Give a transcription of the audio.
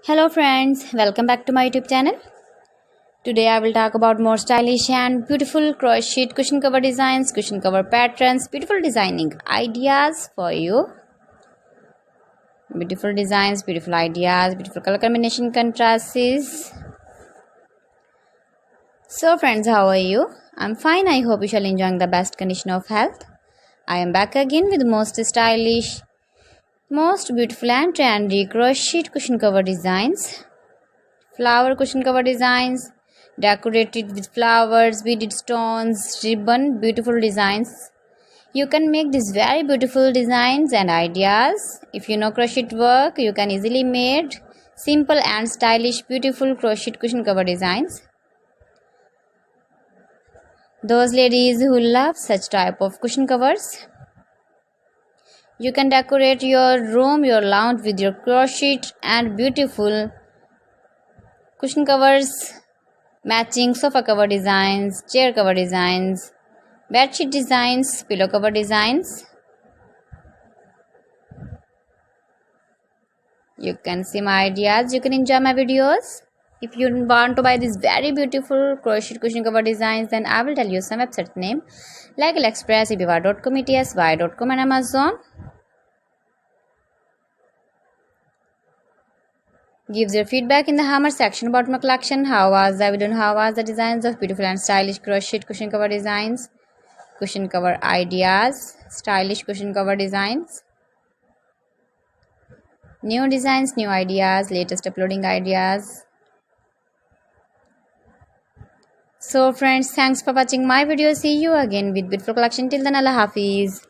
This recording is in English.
Hello friends, welcome back to my YouTube channel. Today I will talk about more stylish and beautiful crochet cushion cover designs, cushion cover patterns, beautiful designing ideas for you. Beautiful designs, beautiful ideas, beautiful color combination contrasts. So friends, how are you? I'm fine. I hope you shall enjoy the best condition of health. I am back again with most stylish, most beautiful and trendy crochet cushion cover designs. Flower cushion cover designs, decorated with flowers, beaded stones, ribbon, beautiful designs. You can make these very beautiful designs and ideas. If you know crochet work, you can easily make simple and stylish beautiful crochet cushion cover designs. Those ladies who love such type of cushion covers, you can decorate your room, your lounge with your crochet and beautiful cushion covers, matching sofa cover designs, chair cover designs, bedsheet designs, pillow cover designs. You can see my ideas, you can enjoy my videos. If you want to buy these very beautiful crochet cushion cover designs, then I will tell you some website name like AliExpress, eBay.com, etsy.com and Amazon. Give your feedback in the hammer section about my collection. How was the video and how was the designs of beautiful and stylish crochet cushion cover designs, cushion cover ideas, stylish cushion cover designs, new designs, new ideas, latest uploading ideas. So friends, thanks for watching my video. See you again with beautiful collection. Till then, Allah Hafiz.